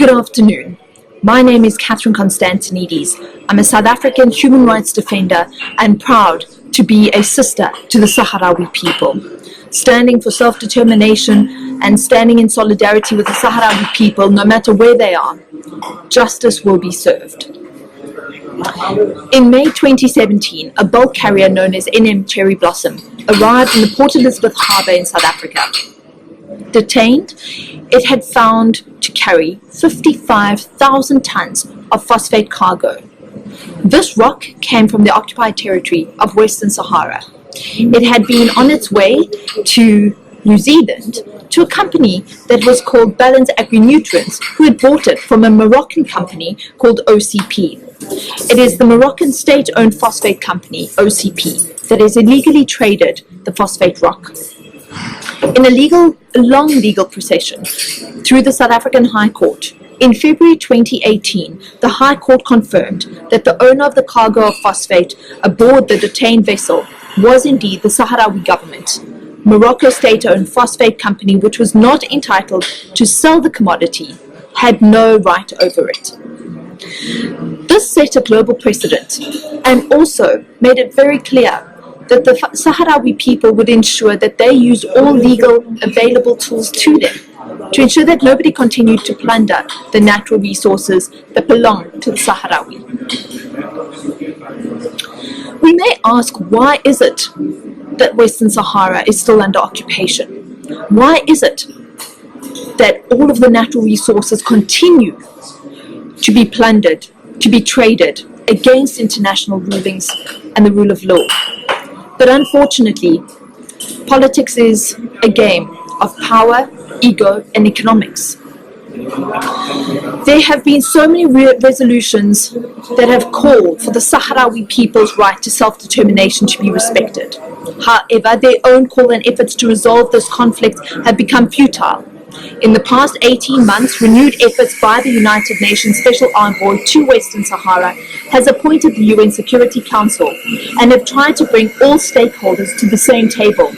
Good afternoon. My name is Ms Constantinides. I'm a South African human rights defender and proud to be a sister to the Sahrawi people, standing for self-determination and standing in solidarity with the Sahrawi people no matter where they are. Justice will be served. In May 2017, a bulk carrier known as NM Cherry Blossom arrived in the Port Elizabeth Harbour in South Africa. Detained, it had found to carry 55,000 tons of phosphate cargo. This rock came from the occupied territory of Western Sahara. It had been on its way to New Zealand to a company that was called Balance Agri-Nutrients, who had bought it from a Moroccan company called OCP. It is the Moroccan state-owned phosphate company, OCP, that has illegally traded the phosphate rock. In a long legal procession through the South African High Court, in February 2018, the High Court confirmed that the owner of the cargo of phosphate aboard the detained vessel was indeed the Sahrawi government, Morocco's state-owned phosphate company, which was not entitled to sell the commodity, had no right over it. This set a global precedent and also made it very clear that the Sahrawi people would ensure that they used all legal available tools to them to ensure that nobody continued to plunder the natural resources that belong to the Sahrawi. We may ask, why is it that Western Sahara is still under occupation? Why is it that all of the natural resources continue to be plundered, to be traded against international rulings and the rule of law? But unfortunately, politics is a game of power, ego, and economics. There have been so many resolutions that have called for the Sahrawi people's right to self-determination to be respected. However, their own call and efforts to resolve this conflict have become futile. In the past 18 months, renewed efforts by the United Nations Special Envoy to Western Sahara has appointed the UN Security Council and have tried to bring all stakeholders to the same table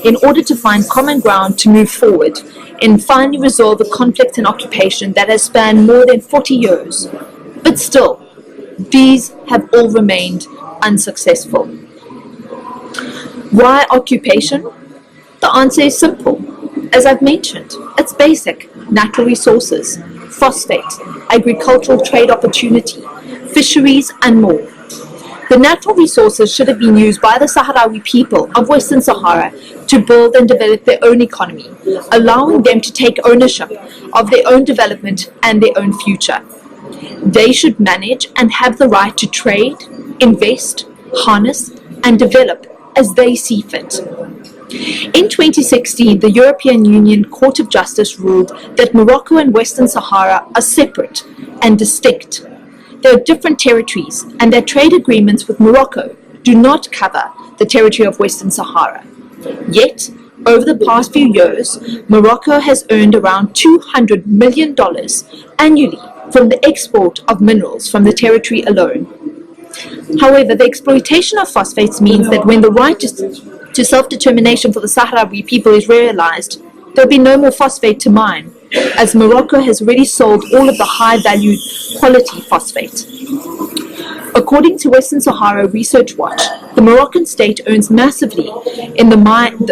in order to find common ground to move forward and finally resolve the conflict and occupation that has spanned more than 40 years. But still, these have all remained unsuccessful. Why occupation? The answer is simple. As I've mentioned, it's basic: natural resources, phosphate, agricultural trade opportunity, fisheries, and more. The natural resources should have been used by the Sahrawi people of Western Sahara to build and develop their own economy, allowing them to take ownership of their own development and their own future. They should manage and have the right to trade, invest, harness, and develop as they see fit. In 2016, the European Union Court of Justice ruled that Morocco and Western Sahara are separate and distinct. They are different territories, and their trade agreements with Morocco do not cover the territory of Western Sahara. Yet, over the past few years, Morocco has earned around $200 million annually from the export of minerals from the territory alone. However, the exploitation of phosphates means that when the right to self-determination for the Sahrawi people is realized, there will be no more phosphate to mine, as Morocco has already sold all of the high-valued quality phosphate. According to Western Sahara Research Watch, the Moroccan state earns massively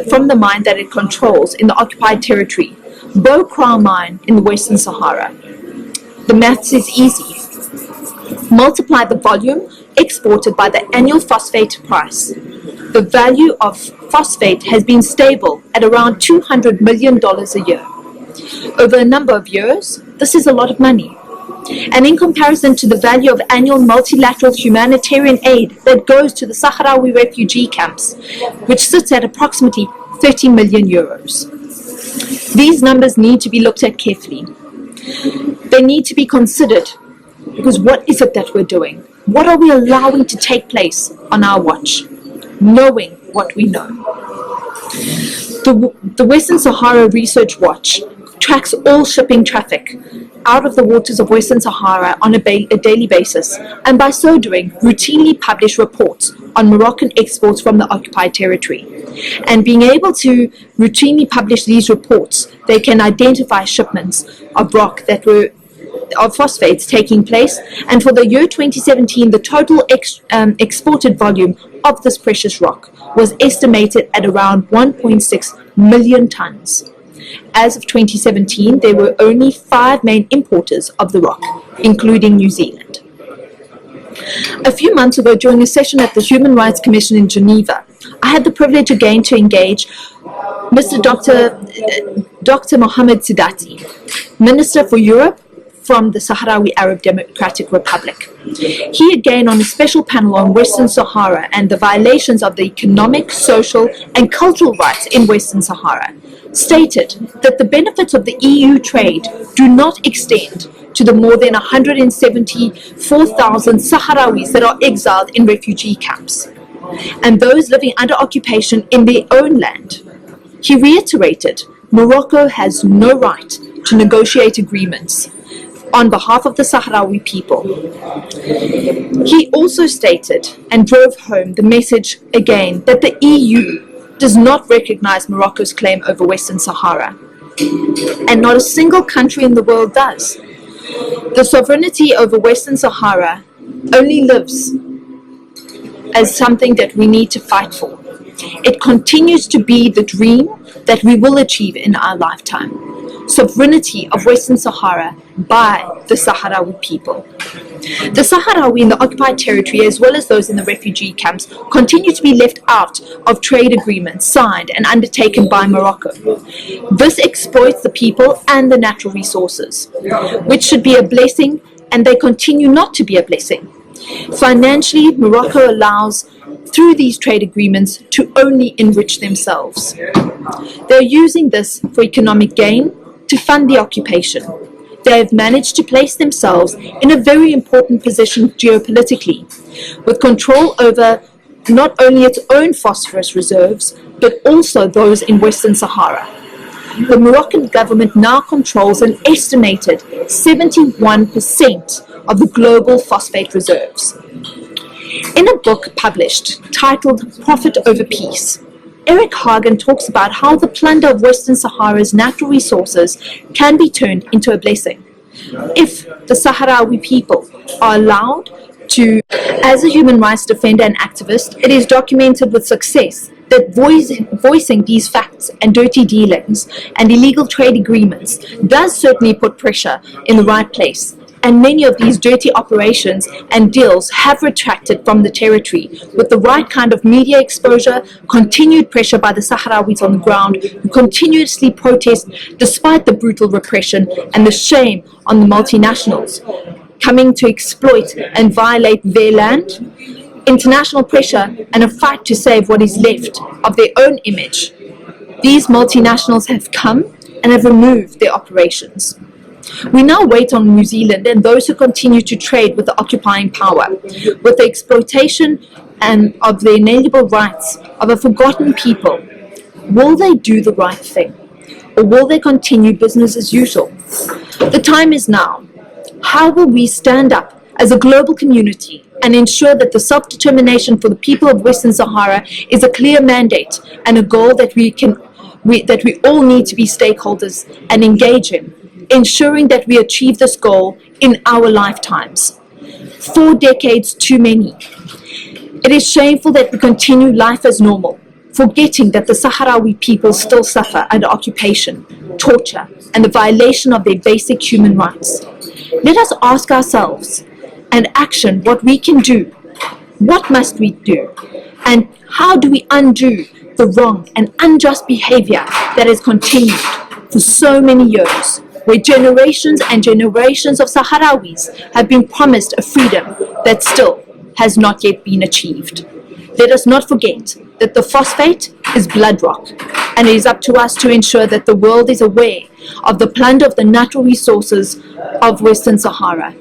from the mine that it controls in the occupied territory, Bokra mine in the Western Sahara. The maths is easy. Multiply the volume exported by the annual phosphate price. The value of phosphate has been stable at around $200 million a year. Over a number of years, this is a lot of money. And in comparison to the value of annual multilateral humanitarian aid that goes to the Sahrawi refugee camps, which sits at approximately 30 million euros. These numbers need to be looked at carefully. They need to be considered, because what is it that we're doing? What are we allowing to take place on our watch, knowing what we know? The Western Sahara Research Watch tracks all shipping traffic out of the waters of Western Sahara on a daily basis, and by so doing, routinely publish reports on Moroccan exports from the occupied territory. And being able to routinely publish these reports, they can identify shipments of rock that were of phosphates taking place, and for the year 2017, the total exported volume of this precious rock was estimated at around 1.6 million tons. As of 2017, there were only 5 main importers of the rock, including New Zealand. A few months ago, during a session at the Human Rights Commission in Geneva, I had the privilege again to engage Dr. Mohamed Sidati, Minister for Europe from the Sahrawi Arab Democratic Republic. He again, on a special panel on Western Sahara and the violations of the economic, social and cultural rights in Western Sahara, stated that the benefits of the EU trade do not extend to the more than 174,000 Sahrawis that are exiled in refugee camps and those living under occupation in their own land. He reiterated Morocco has no right to negotiate agreements on behalf of the Sahrawi people. He also stated and drove home the message again that the EU does not recognize Morocco's claim over Western Sahara, and not a single country in the world does. The sovereignty over Western Sahara only lives as something that we need to fight for. It continues to be the dream that we will achieve in our lifetime. Sovereignty of Western Sahara by the Sahrawi people. The Sahrawi in the occupied territory, as well as those in the refugee camps, continue to be left out of trade agreements signed and undertaken by Morocco. This exploits the people and the natural resources, which should be a blessing, and they continue not to be a blessing. Financially, Morocco allows, through these trade agreements, to only enrich themselves. They're using this for economic gain to fund the occupation. They have managed to place themselves in a very important position geopolitically, with control over not only its own phosphorus reserves, but also those in Western Sahara. The Moroccan government now controls an estimated 71% of the global phosphate reserves. In a book published titled Profit Over Peace, Eric Hagen talks about how the plunder of Western Sahara's natural resources can be turned into a blessing if the Sahrawi people are allowed to. As a human rights defender and activist, it is documented with success that voicing these facts and dirty dealings and illegal trade agreements does certainly put pressure in the right place. And many of these dirty operations and deals have retracted from the territory with the right kind of media exposure, continued pressure by the Sahrawis on the ground who continuously protest despite the brutal repression and the shame on the multinationals coming to exploit and violate their land, international pressure and a fight to save what is left of their own image. These multinationals have come and have removed their operations. We now wait on New Zealand and those who continue to trade with the occupying power, with the exploitation and of the inalienable rights of a forgotten people. Will they do the right thing? Or will they continue business as usual? The time is now. How will we stand up as a global community and ensure that the self-determination for the people of Western Sahara is a clear mandate and a goal that we all need to be stakeholders and engage in, ensuring that we achieve this goal in our lifetimes? 4 decades too many. It is shameful that we continue life as normal, forgetting that the Sahrawi people still suffer under occupation, torture, and the violation of their basic human rights. Let us ask ourselves and action what we can do. What must we do? And how do we undo the wrong and unjust behavior that has continued for so many years, where generations and generations of Sahrawis have been promised a freedom that still has not yet been achieved. Let us not forget that the phosphate is blood rock, and it is up to us to ensure that the world is aware of the plunder of the natural resources of Western Sahara.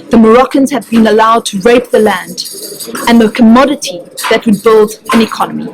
The Moroccans have been allowed to rape the land and the commodity that would build an economy.